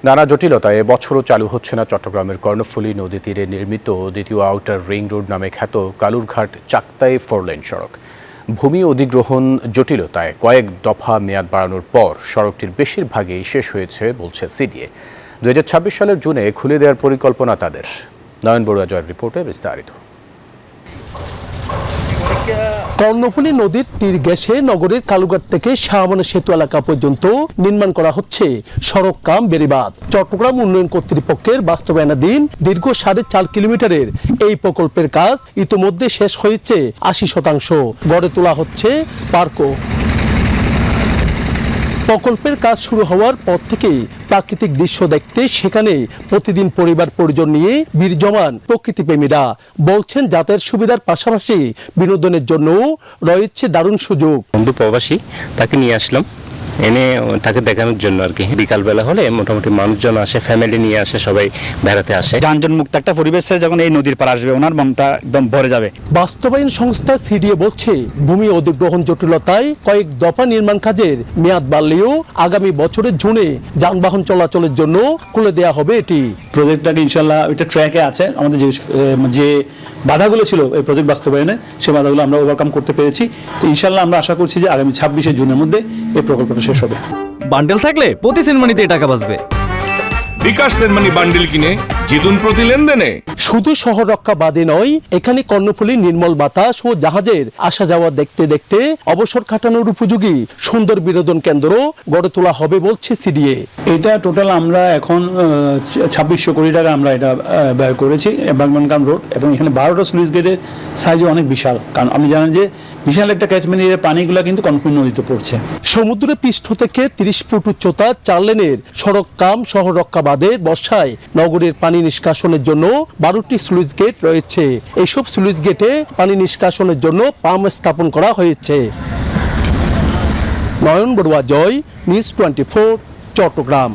নানা জটিলতায় এবছরও চালু হচ্ছে না চট্টগ্রামের কর্ণফুলী নদী তীরে নির্মিত দ্বিতীয় আউটার রিং রোড নামে খ্যাত কালুরঘাট চাক্তাই 4-লেন সড়ক। ভূমি অধিগ্রহণ জটিলতায় কয়েক দফা মেয়াদ বাড়ানোর পর সড়কটির বেশিরভাগই শেষ হয়েছে বলছে সিডিএ। 2026 সালের জুনে খুলে দেওয়ার পরিকল্পনা তাদের। নয়ন বড়ুয়া জয়ের রিপোর্টে বিস্তারিত। কর্ণফুলী নদীর তীর ঘেঁষে নগরীর কালুঘাট থেকে শাহবানা সেতু এলাকা পর্যন্ত নির্মাণ করা হচ্ছে সড়ক কাম বেড়িবাঁধ। চট্টগ্রাম উন্নয়ন কর্তৃপক্ষের বাস্তবায়নাধীন দীর্ঘ 4.5 কিলোমিটারের এই প্রকল্পের কাজ ইতোমধ্যে শেষ হয়েছে 80%। গড়ে তোলা হচ্ছে পার্কও। প্রকল্পের কাজ শুরু হওয়ার পর থেকেই প্রাকৃতিক দৃশ্য দেখতে সেখানে প্রতিদিন পরিবার পরিজন নিয়ে ভিড় জমান প্রকৃতিপ্রেমীরা। বলছেন যাতায়াত সুবিধার পাশাপাশি বিনোদনের জন্যও রয়েছে দারুণ সুযোগ। বন্ধু প্রবাসী, তাকে নিয়ে আসলাম, এনে তাকে দেখানোর জন্য আর কি। বিকালবেলা হলে মোটামুটি মানুষজন আসে, ফ্যামিলি নিয়ে আসে, সবাই বেড়াতে আসে। যানজট মুক্ত একটা পরিবেশে যখন এই নদীর পার আসবে ওনার মনটা একদম ভরে যাবে। বাস্তবায়ন সংস্থা সিডিএ বলছে ভূমি অধিগ্রহণ জটিলতায় কয়েক দফা নির্মাণ কাজের মেয়াদ বাড়লেও আগামী বছরের জুনে যানবাহন চলাচলের জন্য খুলে দেওয়া হবে এটি। প্রজেক্টটাকে ইনশাল্লাহ ওইটা ট্র্যাকে আছে। আমাদের যে বাধাগুলো ছিল এই প্রজেক্ট বাস্তবায়নে, সেই বাধাগুলো আমরা ওভারকাম করতে পেরেছি। তো ইনশাল্লাহ আমরা আশা করছি যে আগামী 26শে জুনের মধ্যে এই প্রকল্পটা শেষ হবে। বান্ডেল থাকলে প্রতি সেনমানিতে টাকা বাঁচবে। বিকাশ সেনমানি বান্ডেল কিনে জিতুন প্রতি লেনদেনে। শুধু শহর রক্ষা বাদে নয়, এখানে কর্ণফুলী নির্মল বাতাস ও জাহাজের আসা যাওয়া দেখতে দেখতে অবসর কাটানোর উপযোগী সুন্দর বিনোদন কেন্দ্র গড়ে তোলা হবে বলছে সিডিএ। এটা টোটাল আমরা এখন 2600 কোটি টাকা আমরা এটা ব্যয় করেছি বাগবানকাম রোড, এবং এখানে 12টা স্লুইস গেটের সাইজ অনেক বিশাল। কারণ আপনি জানেন যে বিশাল একটা ক্যাচমেন্ট এরিয়ার পানিগুলো কিন্তু কর্ণফুলী নদীতে পড়ছে। সমুদ্র পৃষ্ঠ থেকে 30 ফুট উচ্চতা 4 লেনের সড়ক কাম শহর রক্ষা বাদে বর্ষায় নগরের পানি নিষ্কাশনের জন্য 12টি স্লুইস গেট রয়েছে। এইসব স্লুইস গেটে পানি নিষ্কাশনের জন্য পাম্প স্থাপন করা হয়েছে। নয়ন বড়ুয়া জয়, নিউজ 24, চট্টগ্রাম।